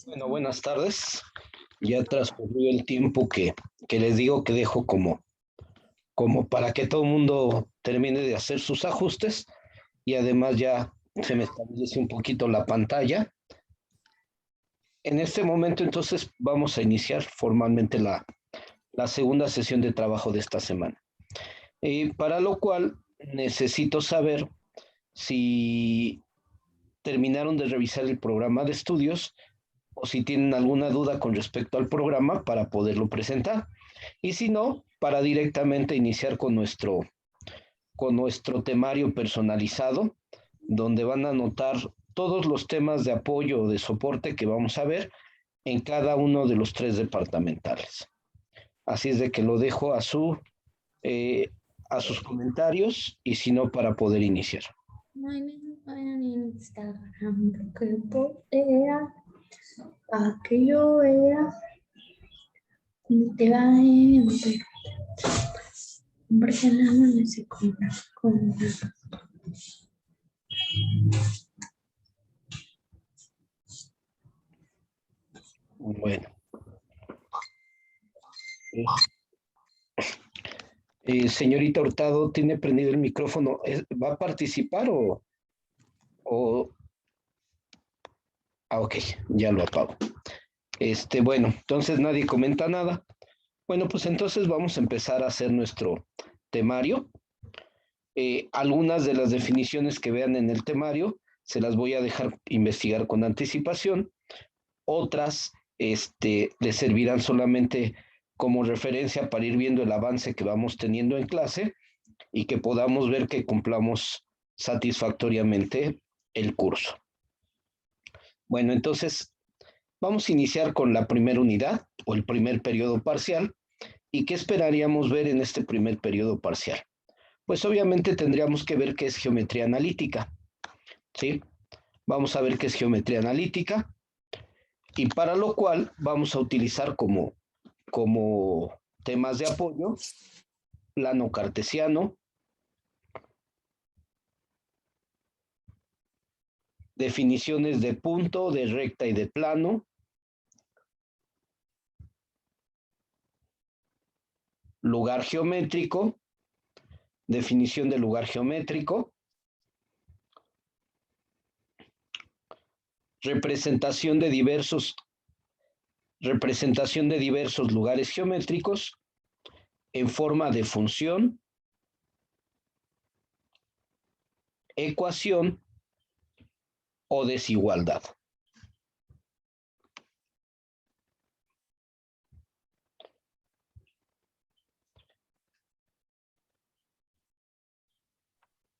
Bueno, buenas tardes. Ya transcurrió el tiempo que les digo que dejo como para que todo el mundo termine de hacer sus ajustes y además ya se me establece un poquito la pantalla. En este momento entonces vamos a iniciar formalmente la segunda sesión de trabajo de esta semana. Para lo cual necesito saber si terminaron de revisar el programa de estudios o si tienen alguna duda con respecto al programa para poderlo presentar. Y si no, para directamente iniciar con nuestro temario personalizado, donde van a anotar todos los temas de apoyo o de soporte que vamos a ver en cada uno de los 3 departamentales. Así es de que lo dejo a sus comentarios y si no, para poder iniciar. Para que yo vea te va porque no se compra con Bueno. Señorita Hurtado, ¿tiene prendido el micrófono? ¿Va a participar o...? Ok, ya lo apago. Bueno, entonces nadie comenta nada. Bueno, pues entonces vamos a empezar a hacer nuestro temario. Algunas de las definiciones que vean en el temario se las voy a dejar investigar con anticipación. Otras les servirán solamente como referencia para ir viendo el avance que vamos teniendo en clase y que podamos ver que cumplamos satisfactoriamente el curso. Bueno, entonces vamos a iniciar con la primera unidad o el primer periodo parcial. ¿Y qué esperaríamos ver en este primer periodo parcial? Pues obviamente tendríamos que ver qué es geometría analítica, ¿sí? Vamos a ver qué es geometría analítica y para lo cual vamos a utilizar como temas de apoyo plano cartesiano, definiciones de punto, de recta y de plano, lugar geométrico, definición de lugar geométrico, representación de diversos lugares geométricos en forma de función, ecuación o desigualdad.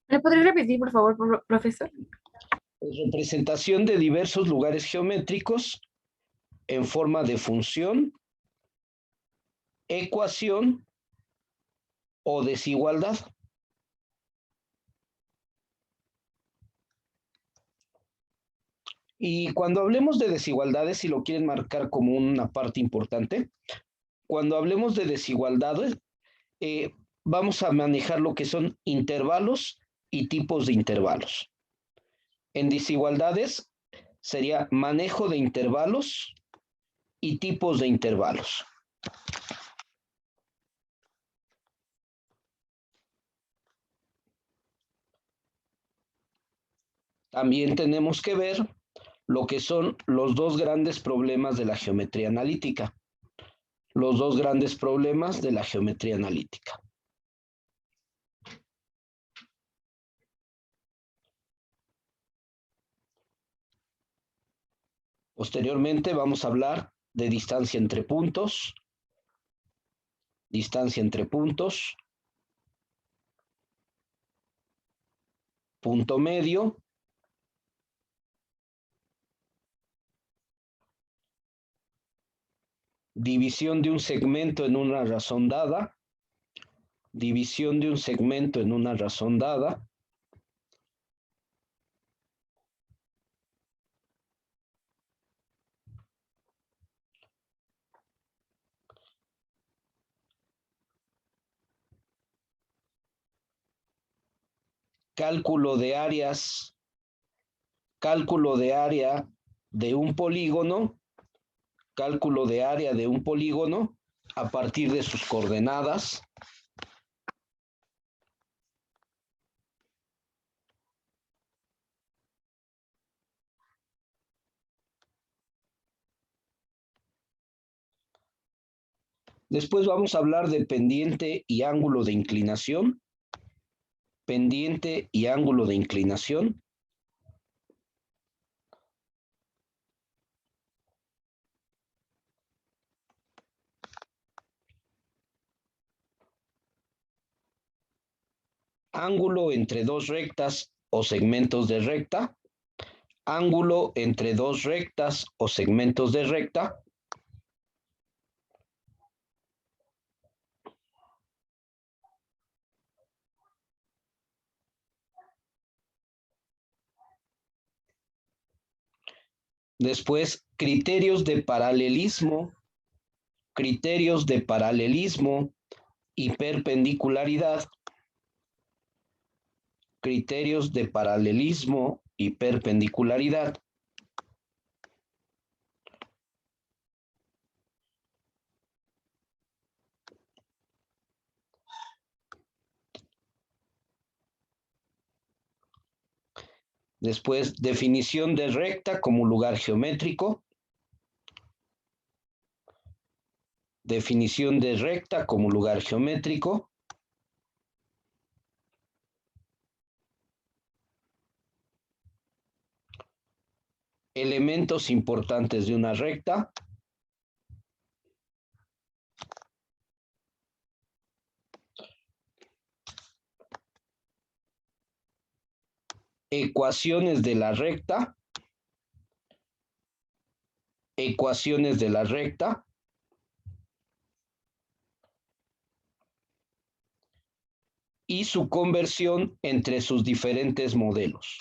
¿Me podría repetir, por favor, profesor? Representación de diversos lugares geométricos en forma de función, ecuación o desigualdad. Y cuando hablemos de desigualdades, si lo quieren marcar como una parte importante, cuando hablemos de desigualdades, vamos a manejar lo que son intervalos y tipos de intervalos. En desigualdades sería manejo de intervalos y tipos de intervalos. También tenemos que ver lo que son los 2 grandes problemas de la geometría analítica. Los 2 grandes problemas de la geometría analítica. Posteriormente vamos a hablar de distancia entre puntos, punto medio, división de un segmento en una razón dada, cálculo de área de un polígono, a partir de sus coordenadas. Después vamos a hablar de pendiente y ángulo de inclinación. Ángulo entre dos rectas o segmentos de recta. Después, criterios de paralelismo y perpendicularidad. Después, definición de recta como lugar geométrico. Elementos importantes de una recta. Ecuaciones de la recta. Y su conversión entre sus diferentes modelos.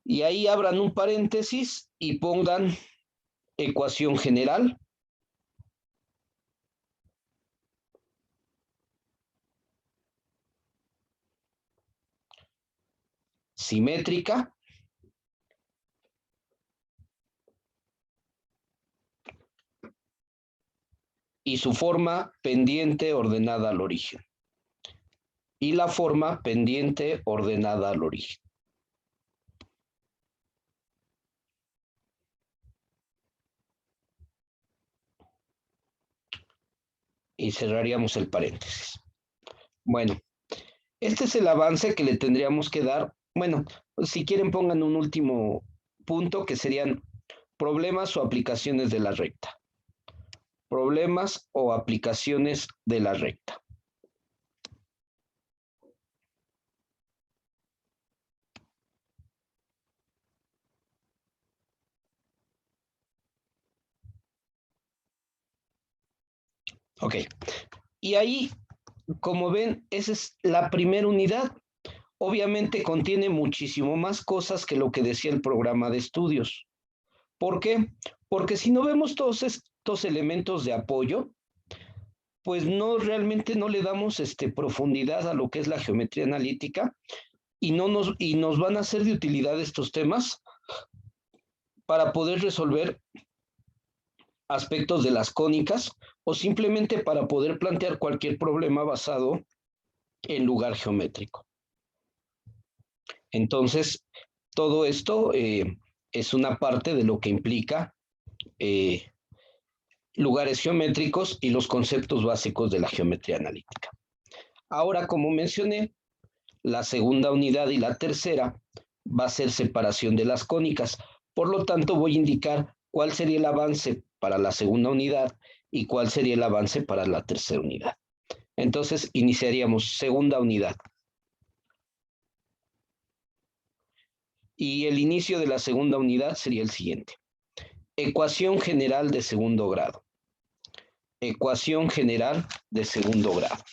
Y ahí abran un paréntesis y pongan ecuación general. Simétrica. Y su forma pendiente ordenada al origen. Y cerraríamos el paréntesis. Bueno, este es el avance que le tendríamos que dar. Bueno, si quieren pongan un último punto que serían problemas o aplicaciones de la recta. Ok, y ahí, como ven, esa es la primera unidad. Obviamente contiene muchísimo más cosas que lo que decía el programa de estudios. ¿Por qué? Porque si no vemos todos estos elementos de apoyo, pues realmente no le damos profundidad a lo que es la geometría analítica y nos van a ser de utilidad estos temas para poder resolver aspectos de las cónicas o simplemente para poder plantear cualquier problema basado en lugar geométrico. Entonces, todo esto es una parte de lo que implica lugares geométricos y los conceptos básicos de la geometría analítica. Ahora, como mencioné, la segunda unidad y la tercera va a ser separación de las cónicas. Por lo tanto, voy a indicar cuál sería el avance para la segunda unidad y cuál sería el avance para la tercera unidad. Entonces, iniciaríamos segunda unidad. Y el inicio de la segunda unidad sería el siguiente. Ecuación general de segundo grado. Ecuación general de segundo grado.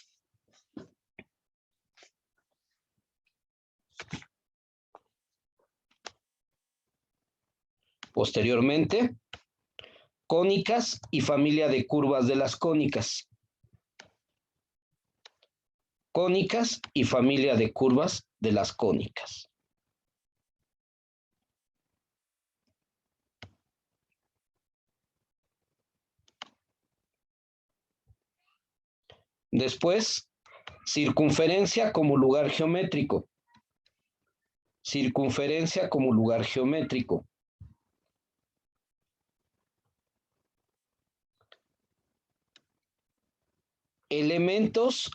Posteriormente, cónicas y familia de curvas de las cónicas. Cónicas y familia de curvas de las cónicas. Después, circunferencia como lugar geométrico. Circunferencia como lugar geométrico. Elementos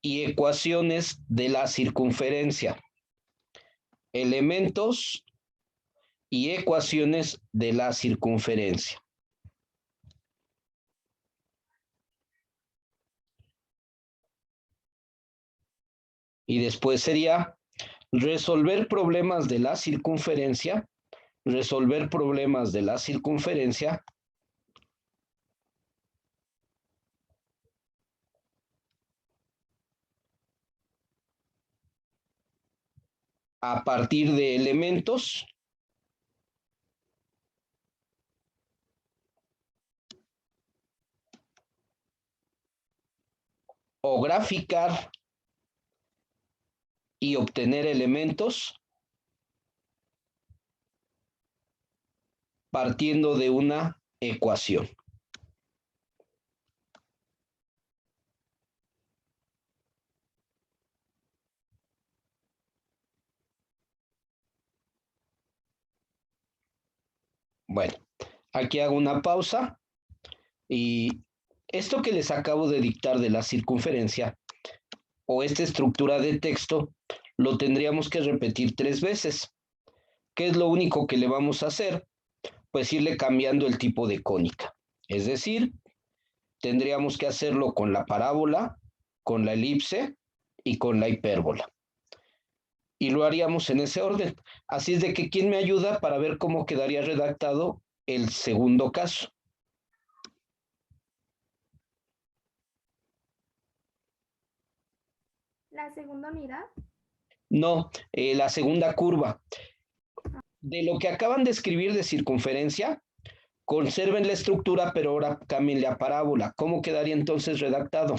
y ecuaciones de la circunferencia. Elementos y ecuaciones de la circunferencia. Y después sería resolver problemas de la circunferencia, resolver problemas de la circunferencia a partir de elementos o graficar y obtener elementos partiendo de una ecuación. Bueno, aquí hago una pausa y esto que les acabo de dictar de la circunferencia o esta estructura de texto lo tendríamos que repetir 3 veces. ¿Qué es lo único que le vamos a hacer? Pues irle cambiando el tipo de cónica. Es decir, tendríamos que hacerlo con la parábola, con la elipse y con la hipérbola. Y lo haríamos en ese orden. Así es de que, ¿quién me ayuda para ver cómo quedaría redactado el segundo caso? ¿La segunda unidad? No, la segunda curva. De lo que acaban de escribir de circunferencia, conserven la estructura, pero ahora cámbienle a parábola. ¿Cómo quedaría entonces redactado?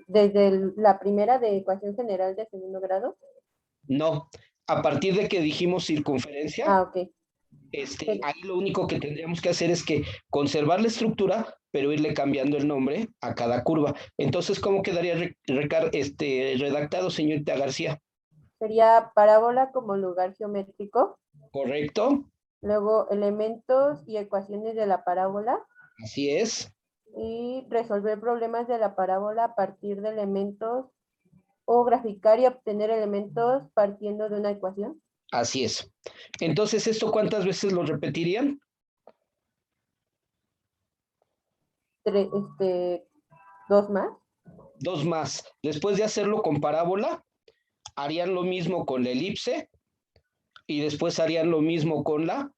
Desde la primera de ecuación general de segundo grado. No, a partir de que dijimos circunferencia, Ok. ahí lo único que tendríamos que hacer es que conservar la estructura, pero irle cambiando el nombre a cada curva. Entonces, ¿cómo quedaría redactado, señorita García? Sería parábola como lugar geométrico. ¿Correcto? Luego elementos y ecuaciones de la parábola. Así es. Y resolver problemas de la parábola a partir de elementos o graficar y obtener elementos partiendo de una ecuación. Así es. Entonces, ¿esto cuántas veces lo repetirían? Dos más. 2 más. Después de hacerlo con parábola, harían lo mismo con la elipse y después harían lo mismo con la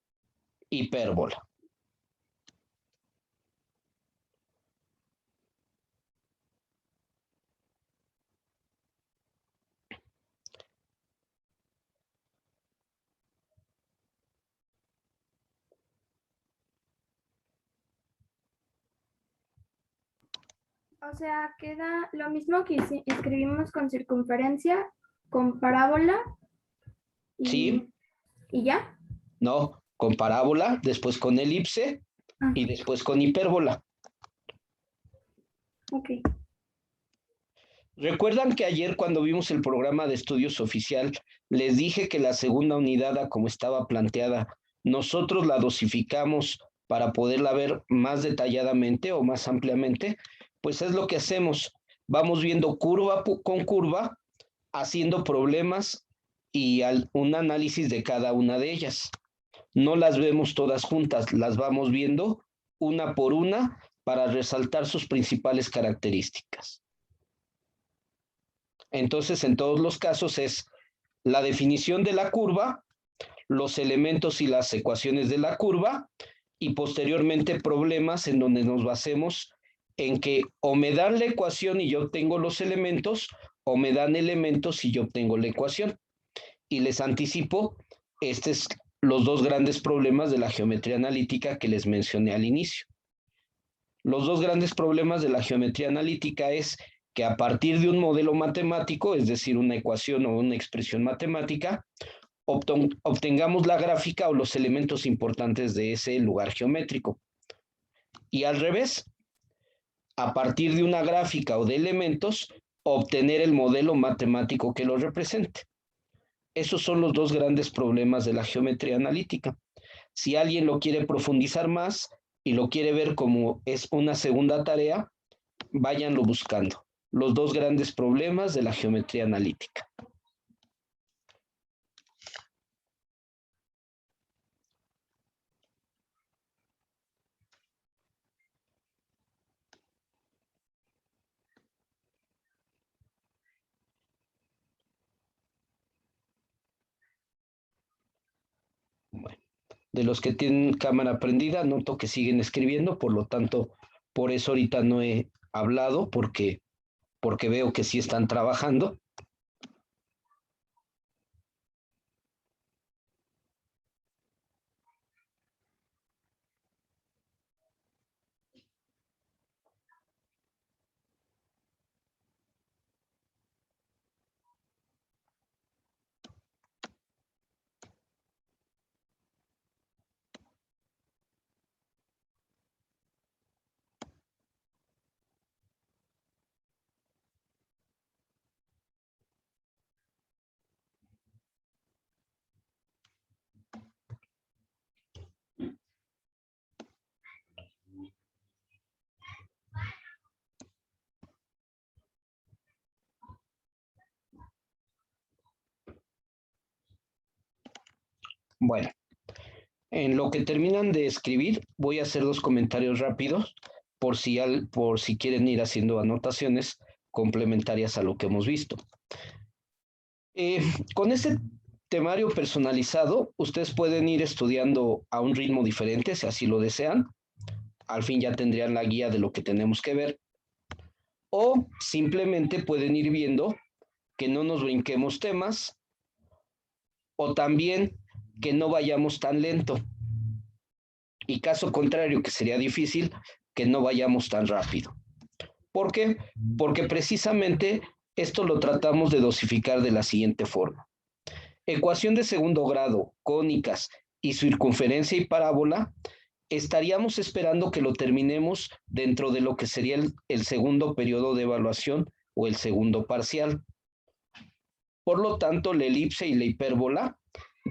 hipérbola. O sea, queda lo mismo que escribimos con circunferencia, con parábola y, ¿Sí? ¿y ya? No, con parábola, después con elipse y después con hipérbola. Ok. ¿Recuerdan que ayer cuando vimos el programa de estudios oficial, les dije que la segunda unidad, como estaba planteada, nosotros la dosificamos para poderla ver más detalladamente o más ampliamente? Pues es lo que hacemos. Vamos viendo curva con curva, haciendo problemas y un análisis de cada una de ellas. No las vemos todas juntas, las vamos viendo una por una para resaltar sus principales características. Entonces, en todos los casos es la definición de la curva, los elementos y las ecuaciones de la curva, y posteriormente problemas en donde nos basemos en que o me dan la ecuación y yo obtengo los elementos, o me dan elementos y yo obtengo la ecuación. Y les anticipo, estos es los dos grandes problemas de la geometría analítica que les mencioné al inicio. Los dos grandes problemas de la geometría analítica es que a partir de un modelo matemático, es decir, una ecuación o una expresión matemática, obtengamos la gráfica o los elementos importantes de ese lugar geométrico. Y al revés, a partir de una gráfica o de elementos, obtener el modelo matemático que lo represente. Esos son los dos grandes problemas de la geometría analítica. Si alguien lo quiere profundizar más y lo quiere ver como es una segunda tarea, váyanlo buscando. Los dos grandes problemas de la geometría analítica. Bueno, de los que tienen cámara prendida, noto que siguen escribiendo, por lo tanto, por eso ahorita no he hablado, porque veo que sí están trabajando. Bueno, en lo que terminan de escribir, voy a hacer dos comentarios rápidos por si quieren ir haciendo anotaciones complementarias a lo que hemos visto. Con este temario personalizado, ustedes pueden ir estudiando a un ritmo diferente, si así lo desean. Al fin ya tendrían la guía de lo que tenemos que ver. O simplemente pueden ir viendo que no nos brinquemos temas, o también que no vayamos tan lento. Y caso contrario, que sería difícil, que no vayamos tan rápido. ¿Por qué? Porque precisamente esto lo tratamos de dosificar de la siguiente forma. Ecuación de segundo grado, cónicas y circunferencia y parábola, estaríamos esperando que lo terminemos dentro de lo que sería el segundo periodo de evaluación o el segundo parcial. Por lo tanto, la elipse y la hipérbola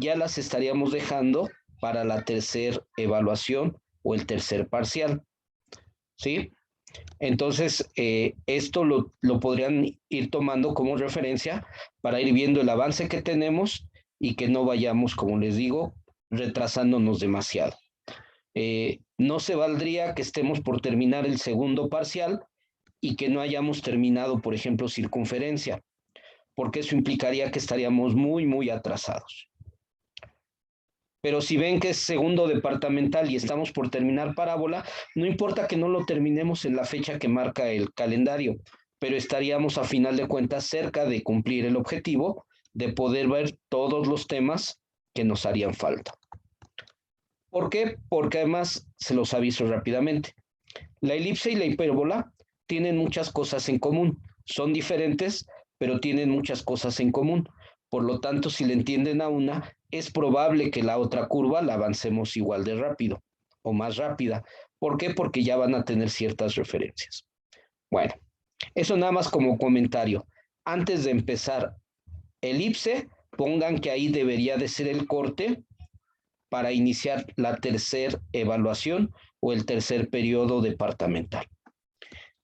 ya las estaríamos dejando para la tercera evaluación o el tercer parcial. ¿Sí? Entonces, esto lo podrían ir tomando como referencia para ir viendo el avance que tenemos y que no vayamos, como les digo, retrasándonos demasiado. No se valdría que estemos por terminar el segundo parcial y que no hayamos terminado, por ejemplo, circunferencia, porque eso implicaría que estaríamos muy, muy atrasados. Pero si ven que es segundo departamental y estamos por terminar parábola, no importa que no lo terminemos en la fecha que marca el calendario, pero estaríamos a final de cuentas cerca de cumplir el objetivo de poder ver todos los temas que nos harían falta. ¿Por qué? Porque además se los aviso rápidamente. La elipse y la hipérbola tienen muchas cosas en común. Son diferentes, pero tienen muchas cosas en común. Por lo tanto, si le entienden a una, es probable que la otra curva la avancemos igual de rápido o más rápida. ¿Por qué? Porque ya van a tener ciertas referencias. Bueno, eso nada más como comentario. Antes de empezar elipse, pongan que ahí debería de ser el corte para iniciar la tercera evaluación o el tercer periodo departamental.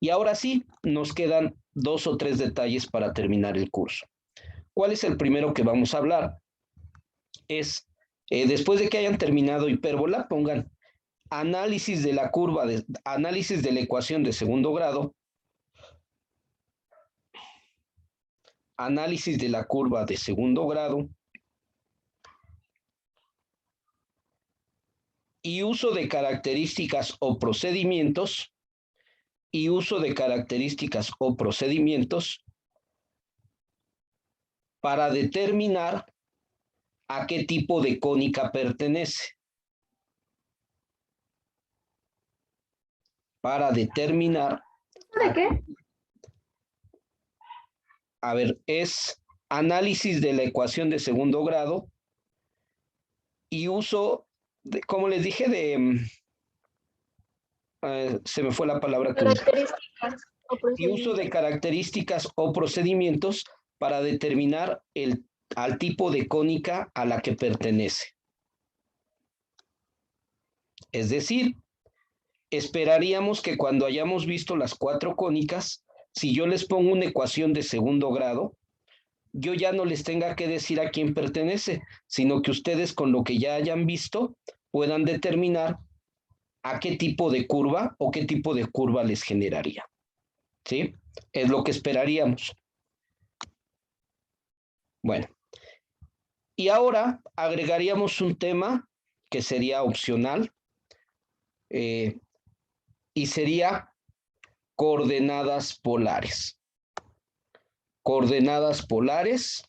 Y ahora sí, nos quedan 2 o 3 detalles para terminar el curso. ¿Cuál es el primero que vamos a hablar? Es, después de que hayan terminado hipérbola, pongan análisis de la curva, análisis de la ecuación de segundo grado, análisis de la curva de segundo grado y uso de características o procedimientos para determinar a qué tipo de cónica pertenece. Para determinar. ¿De qué? A ver, es análisis de la ecuación de segundo grado y uso, como les dije, se me fue la palabra que Características o y uso de características o procedimientos para determinar al tipo de cónica a la que pertenece. Es decir, esperaríamos que cuando hayamos visto las 4 cónicas, si yo les pongo una ecuación de segundo grado, yo ya no les tenga que decir a quién pertenece, sino que ustedes con lo que ya hayan visto puedan determinar a qué tipo de curva o qué tipo de curva les generaría. ¿Sí? Es lo que esperaríamos. Bueno, y ahora agregaríamos un tema que sería opcional y sería coordenadas polares. Coordenadas polares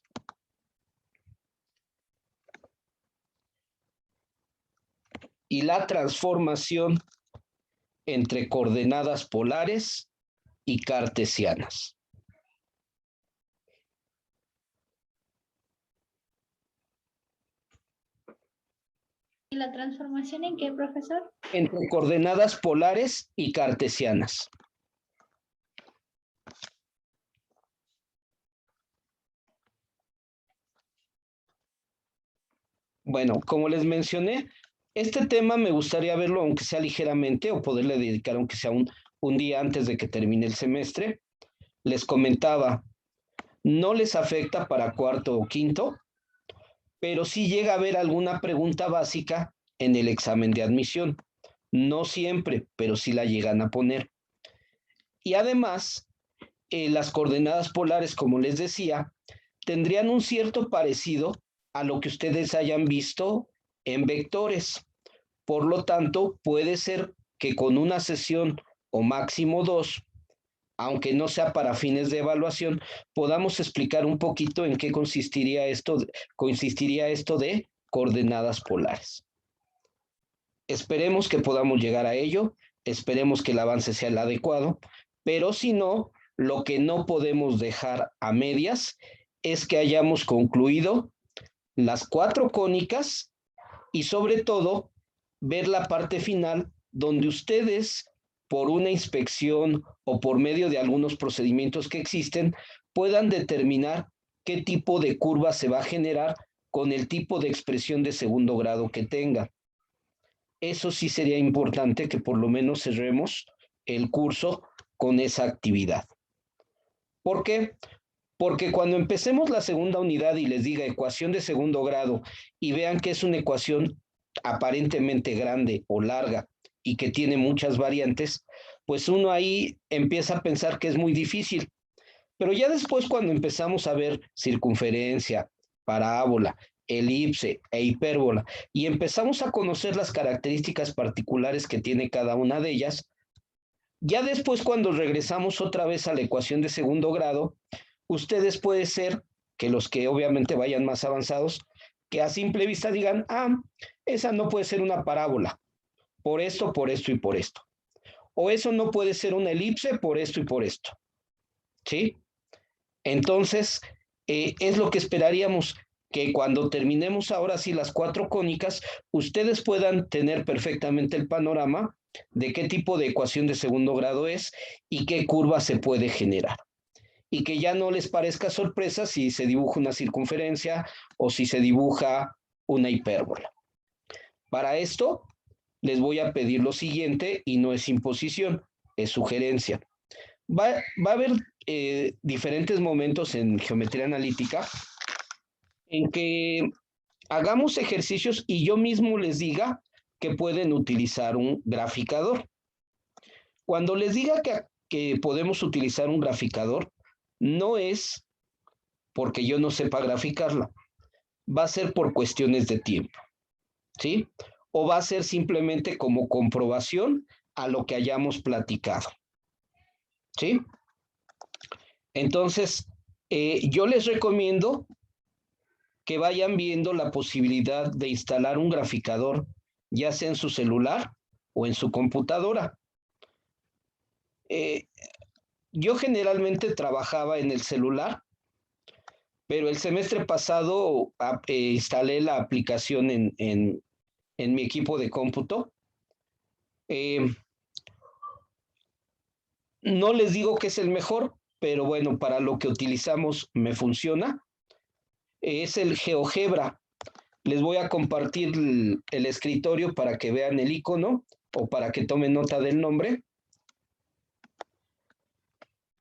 y la transformación entre coordenadas polares y cartesianas. ¿Y la transformación en qué, profesor? Entre coordenadas polares y cartesianas. Bueno, como les mencioné, este tema me gustaría verlo aunque sea ligeramente o poderle dedicar aunque sea un día antes de que termine el semestre. Les comentaba, no les afecta para cuarto o quinto, pero sí llega a haber alguna pregunta básica en el examen de admisión. No siempre, pero sí la llegan a poner. Y además, las coordenadas polares, como les decía, tendrían un cierto parecido a lo que ustedes hayan visto en vectores. Por lo tanto, puede ser que con una sesión o máximo 2, aunque no sea para fines de evaluación, podamos explicar un poquito en qué consistiría esto de coordenadas polares. Esperemos que podamos llegar a ello, esperemos que el avance sea el adecuado, pero si no, lo que no podemos dejar a medias es que hayamos concluido las 4 cónicas y sobre todo ver la parte final donde ustedes, por una inspección o por medio de algunos procedimientos que existen, puedan determinar qué tipo de curva se va a generar con el tipo de expresión de segundo grado que tenga. Eso sí sería importante que por lo menos cerremos el curso con esa actividad. ¿Por qué? Porque cuando empecemos la segunda unidad y les diga ecuación de segundo grado y vean que es una ecuación aparentemente grande o larga y que tiene muchas variantes, pues uno ahí empieza a pensar que es muy difícil. Pero ya después cuando empezamos a ver circunferencia, parábola, elipse e hipérbola y empezamos a conocer las características particulares que tiene cada una de ellas, ya después cuando regresamos otra vez a la ecuación de segundo grado, ustedes puede ser que los que obviamente vayan más avanzados, que a simple vista digan, esa no puede ser una parábola, por esto y por esto. O eso no puede ser una elipse por esto y por esto. ¿Sí? Entonces, es lo que esperaríamos, que cuando terminemos ahora sí las 4 cónicas, ustedes puedan tener perfectamente el panorama de qué tipo de ecuación de segundo grado es y qué curva se puede generar. Y que ya no les parezca sorpresa si se dibuja una circunferencia o si se dibuja una hipérbola. Para esto, les voy a pedir lo siguiente, y no es imposición, es sugerencia. va a haber diferentes momentos en geometría analítica en que hagamos ejercicios y yo mismo les diga que pueden utilizar un graficador. Cuando les diga que podemos utilizar un graficador, no es porque yo no sepa graficarla, va a ser por cuestiones de tiempo, ¿sí? O va a ser simplemente como comprobación a lo que hayamos platicado, ¿sí? Entonces, yo les recomiendo que vayan viendo la posibilidad de instalar un graficador, ya sea en su celular o en su computadora. Yo generalmente trabajaba en el celular, pero el semestre pasado instalé la aplicación en mi equipo de cómputo. No les digo que es el mejor, pero bueno, para lo que utilizamos me funciona. Es el GeoGebra. Les voy a compartir el escritorio para que vean el icono o para que tomen nota del nombre.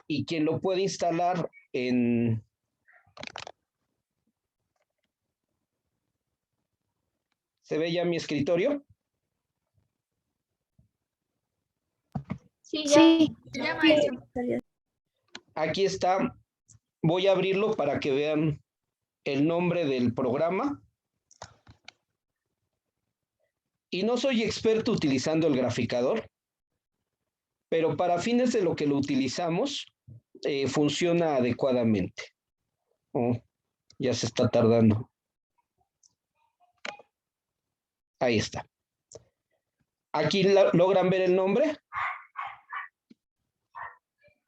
Y quien lo puede instalar en... ¿Se ve ya mi escritorio? Sí, Sí, ya. maestro. Aquí está. Voy a abrirlo para que vean el nombre del programa. Y no soy experto utilizando el graficador, pero para fines de lo que lo utilizamos, funciona adecuadamente. Oh, ya se está tardando. Ahí está. ¿Aquí logran ver el nombre?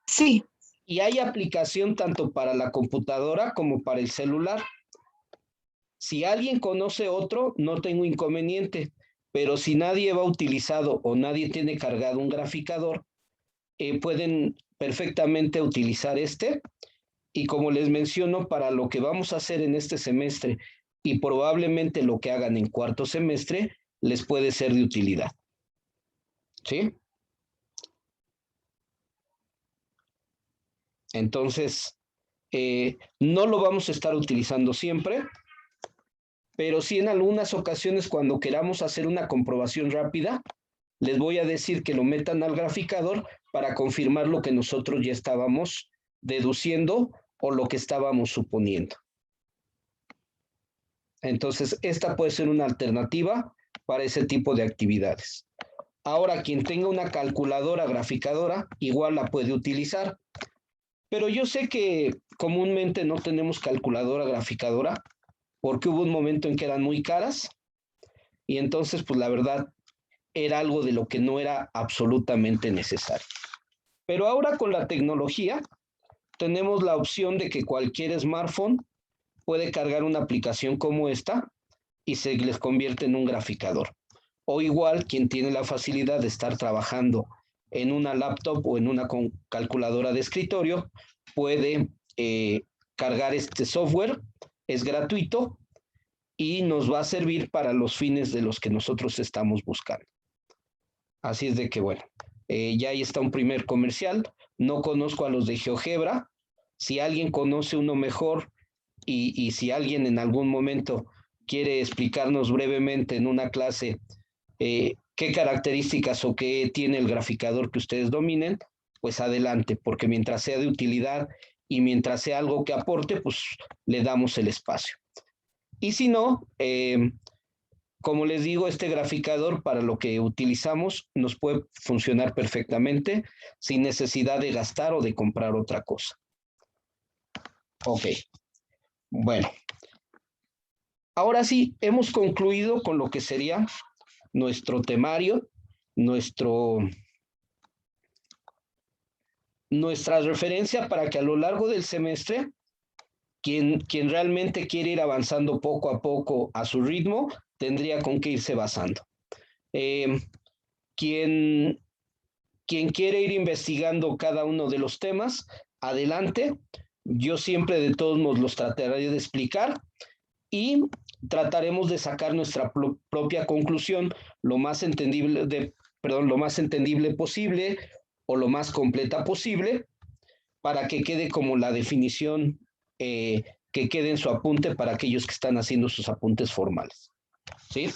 Sí. Y hay aplicación tanto para la computadora como para el celular. Si alguien conoce otro, no tengo inconveniente, pero si nadie va utilizado o nadie tiene cargado un graficador, pueden perfectamente utilizar este. Y como les menciono, para lo que vamos a hacer en este semestre y probablemente lo que hagan en cuarto semestre, les puede ser de utilidad. ¿Sí? Entonces, no lo vamos a estar utilizando siempre, pero sí en algunas ocasiones cuando queramos hacer una comprobación rápida, les voy a decir que lo metan al graficador para confirmar lo que nosotros ya estábamos deduciendo o lo que estábamos suponiendo. Entonces, esta puede ser una alternativa para ese tipo de actividades. Ahora, quien tenga una calculadora graficadora, igual la puede utilizar. Pero yo sé que comúnmente no tenemos calculadora graficadora porque hubo un momento en que eran muy caras y entonces, pues la verdad, era algo de lo que no era absolutamente necesario. Pero ahora con la tecnología tenemos la opción de que cualquier smartphone puede cargar una aplicación como esta y se les convierte en un graficador. O igual, quien tiene la facilidad de estar trabajando en una laptop o en una calculadora de escritorio, puede cargar este software, es gratuito y nos va a servir para los fines de los que nosotros estamos buscando. Así es de que, bueno, ya ahí está un primer comercial. No conozco a los de GeoGebra. Si alguien conoce uno mejor y si alguien en algún momento quiere explicarnos brevemente en una clase qué características o qué tiene el graficador que ustedes dominen, pues adelante, porque mientras sea de utilidad y mientras sea algo que aporte, pues le damos el espacio. Y si no, como les digo, este graficador para lo que utilizamos nos puede funcionar perfectamente sin necesidad de gastar o de comprar otra cosa. Ok, bueno. Ahora sí, hemos concluido con lo que sería nuestro temario, nuestra referencia para que a lo largo del semestre, quien realmente quiere ir avanzando poco a poco a su ritmo, tendría con qué irse basando. Quien quiere ir investigando cada uno de los temas, adelante. Yo siempre de todos modos los trataré de explicar y trataremos de sacar nuestra propia conclusión lo más entendible posible o lo más completa posible para que quede como la definición que quede en su apunte para aquellos que están haciendo sus apuntes formales. ¿Sí?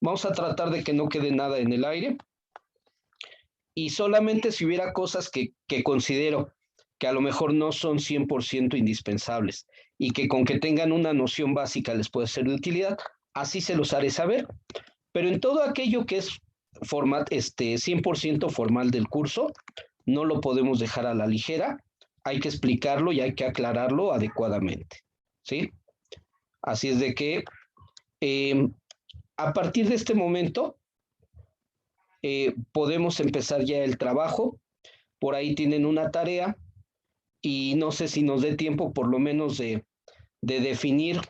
Vamos a tratar de que no quede nada en el aire. Y solamente si hubiera cosas que considero que a lo mejor no son 100% indispensables y que con que tengan una noción básica les puede ser de utilidad, así se los haré saber. Pero en todo aquello que es 100% formal del curso, no lo podemos dejar a la ligera, hay que explicarlo y hay que aclararlo adecuadamente, ¿sí? Así es de que a partir de este momento podemos empezar ya el trabajo. Por ahí tienen una tarea y no sé si nos dé tiempo por lo menos de definir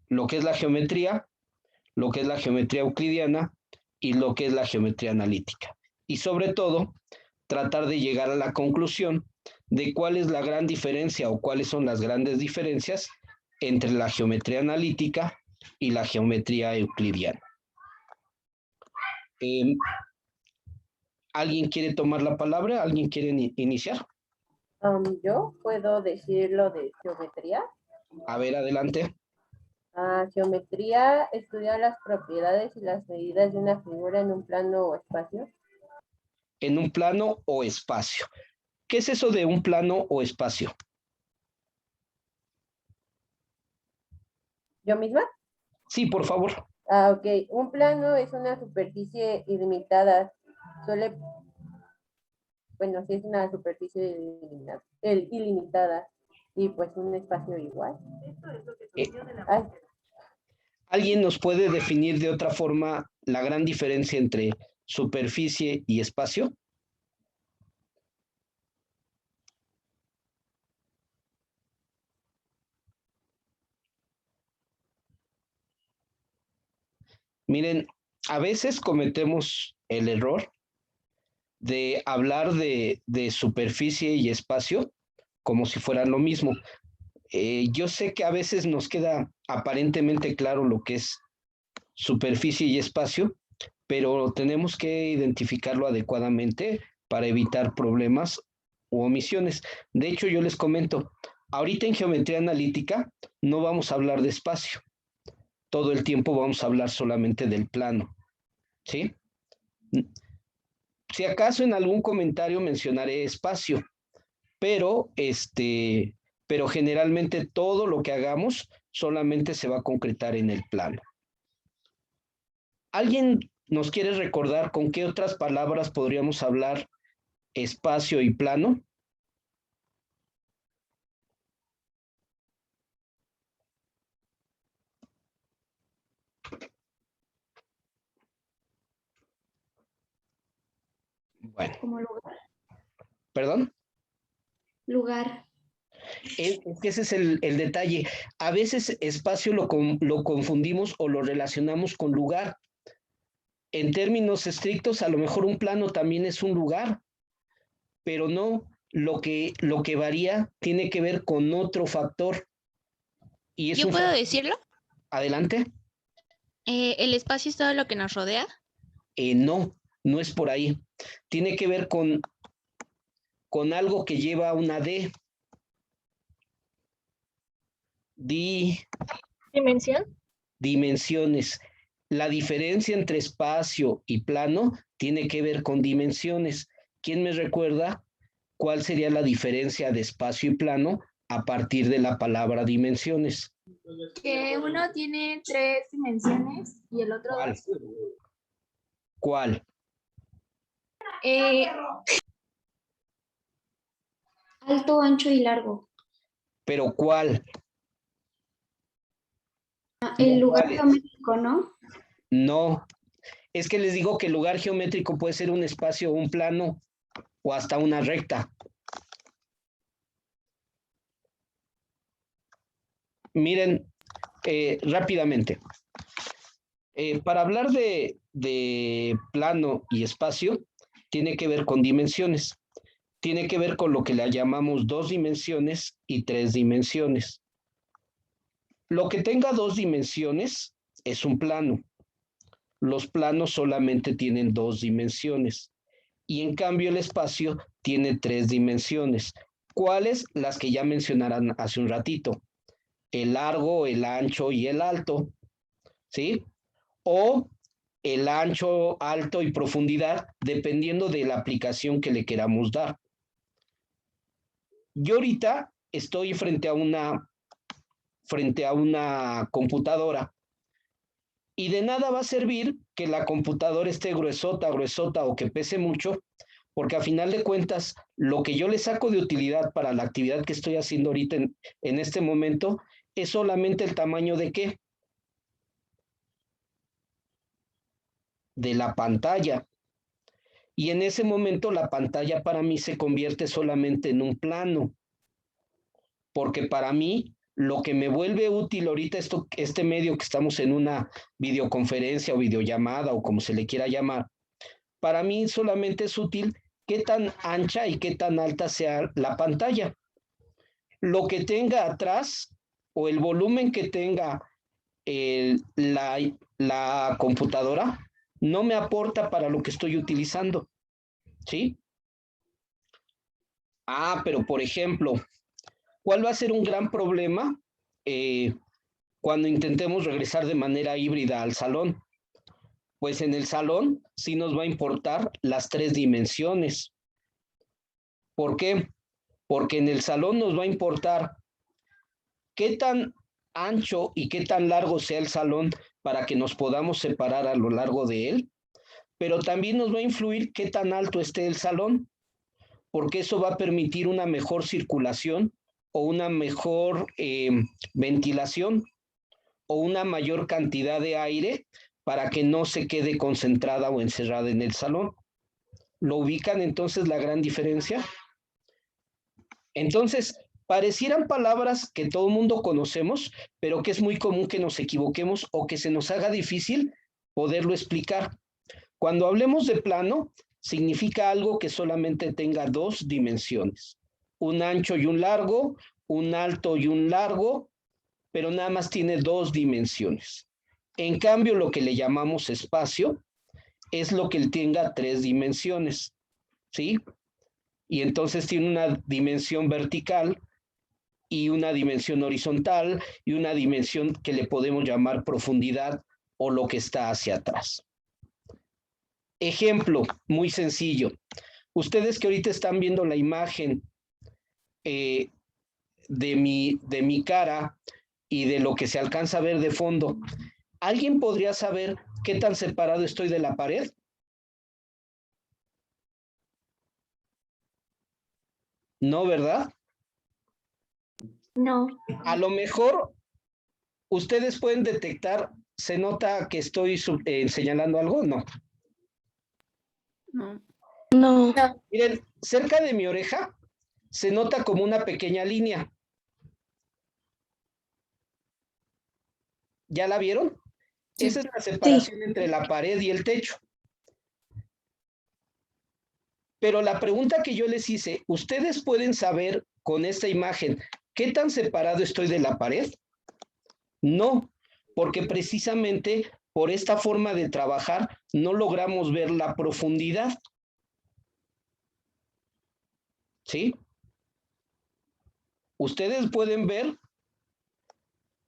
lo que es la geometría, lo que es la geometría euclidiana y lo que es la geometría analítica. Y sobre todo, tratar de llegar a la conclusión de cuál es la gran diferencia o cuáles son las grandes diferencias entre la geometría analítica y la geometría euclidiana. ¿Alguien quiere tomar la palabra? ¿Alguien quiere iniciar? Yo puedo decir lo de geometría. A ver, adelante. Geometría, estudiar las propiedades y las medidas de una figura en un plano o espacio. En un plano o espacio. ¿Qué es eso de un plano o espacio? ¿Yo misma? Sí, por favor. Ok. Un plano es una superficie ilimitada. Bueno, sí es una superficie ilimitada. Y pues un espacio igual. ¿Alguien nos puede definir de otra forma la gran diferencia entre superficie y espacio? Miren, a veces cometemos el error de hablar de superficie y espacio como si fueran lo mismo. Yo sé que a veces nos queda aparentemente claro lo que es superficie y espacio, pero tenemos que identificarlo adecuadamente para evitar problemas u omisiones. De hecho, yo les comento, ahorita en geometría analítica no vamos a hablar de espacio. Todo el tiempo vamos a hablar solamente del plano, ¿sí? Si acaso en algún comentario mencionaré espacio, pero generalmente todo lo que hagamos solamente se va a concretar en el plano. ¿Alguien nos quiere recordar con qué otras palabras podríamos hablar espacio y plano? Bueno. Como lugar. ¿Perdón? Lugar. Es que ese es el detalle. A veces espacio lo confundimos o lo relacionamos con lugar. En términos estrictos, a lo mejor un plano también es un lugar, pero no, lo que varía tiene que ver con otro factor. Y es ¿Yo puedo decirlo? Adelante. ¿El espacio es todo lo que nos rodea? No, no es por ahí. Tiene que ver con algo que lleva una D. ¿Dimensión? Dimensiones. La diferencia entre espacio y plano tiene que ver con dimensiones. ¿Quién me recuerda cuál sería la diferencia de espacio y plano a partir de la palabra dimensiones? Que uno tiene 3 dimensiones y el otro ¿Cuál? 2. ¿Cuál? Alto, ancho y largo. ¿Pero cuál? El lugar ¿Cuál es? geométrico, ¿no? No, es que les digo que el lugar geométrico puede ser un espacio, un plano o hasta una recta. Miren, rápidamente. Para hablar de plano y espacio, tiene que ver con dimensiones. Tiene que ver con lo que le llamamos 2 dimensiones y 3 dimensiones. Lo que tenga 2 dimensiones es un plano. Los planos solamente tienen 2 dimensiones y en cambio el espacio tiene 3 dimensiones. ¿Cuáles? Las que ya mencionaron hace un ratito. El largo, el ancho y el alto, ¿sí? O el ancho, alto y profundidad, dependiendo de la aplicación que le queramos dar. Yo ahorita estoy frente a una computadora y de nada va a servir que la computadora esté gruesota o que pese mucho, porque a final de cuentas, lo que yo le saco de utilidad para la actividad que estoy haciendo ahorita en este momento es solamente el tamaño de ¿qué? De la pantalla. Y en ese momento la pantalla para mí se convierte solamente en un plano, porque para mí lo que me vuelve útil ahorita este medio que estamos en una videoconferencia o videollamada o como se le quiera llamar, para mí solamente es útil qué tan ancha y qué tan alta sea la pantalla. Lo que tenga atrás o el volumen que tenga la computadora no me aporta para lo que estoy utilizando, ¿sí? Pero por ejemplo, ¿cuál va a ser un gran problema cuando intentemos regresar de manera híbrida al salón? Pues en el salón sí nos va a importar las 3 dimensiones. ¿Por qué? Porque en el salón nos va a importar qué tan ancho y qué tan largo sea el salón para que nos podamos separar a lo largo de él, pero también nos va a influir qué tan alto esté el salón, porque eso va a permitir una mejor circulación o una mejor ventilación o una mayor cantidad de aire para que no se quede concentrada o encerrada en el salón. ¿Lo ubican entonces la gran diferencia? Entonces, parecieran palabras que todo el mundo conocemos, pero que es muy común que nos equivoquemos o que se nos haga difícil poderlo explicar. Cuando hablemos de plano, significa algo que solamente tenga 2 dimensiones, un ancho y un largo, un alto y un largo, pero nada más tiene 2 dimensiones. En cambio, lo que le llamamos espacio es lo que tenga 3 dimensiones, ¿sí? Y entonces tiene una dimensión vertical y una dimensión horizontal y una dimensión que le podemos llamar profundidad o lo que está hacia atrás. Ejemplo muy sencillo. Ustedes que ahorita están viendo la imagen de mi cara y de lo que se alcanza a ver de fondo, ¿alguien podría saber qué tan separado estoy de la pared? No, ¿verdad? No. A lo mejor ustedes pueden detectar, ¿se nota que estoy señalando algo? No. No. No. Miren, cerca de mi oreja se nota como una pequeña línea. ¿Ya la vieron? Sí. Esa es la separación entre la pared y el techo. Pero la pregunta que yo les hice, ¿ustedes pueden saber con esta imagen qué tan separado estoy de la pared? No, porque precisamente por esta forma de trabajar no logramos ver la profundidad. ¿Sí? Ustedes pueden ver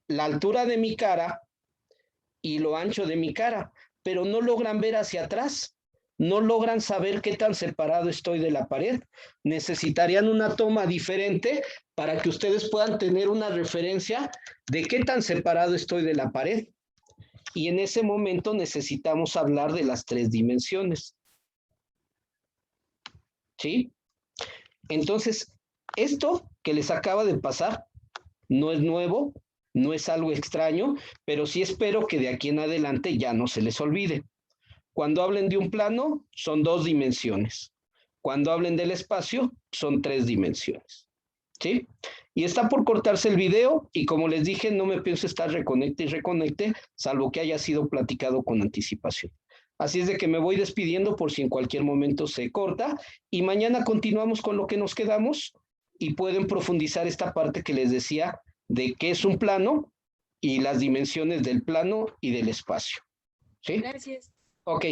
la altura de mi cara y lo ancho de mi cara, pero no logran ver hacia atrás. No logran saber qué tan separado estoy de la pared. Necesitarían una toma diferente para que ustedes puedan tener una referencia de qué tan separado estoy de la pared. Y en ese momento necesitamos hablar de las 3 dimensiones. ¿Sí? Entonces, esto que les acaba de pasar no es nuevo, no es algo extraño, pero sí espero que de aquí en adelante ya no se les olvide. Cuando hablen de un plano, son 2 dimensiones. Cuando hablen del espacio, son 3 dimensiones. ¿Sí? Y está por cortarse el video y como les dije, no me pienso estar reconecte y reconecte, salvo que haya sido platicado con anticipación. Así es de que me voy despidiendo por si en cualquier momento se corta y mañana continuamos con lo que nos quedamos y pueden profundizar esta parte que les decía de qué es un plano y las dimensiones del plano y del espacio. ¿Sí? Gracias. Ok.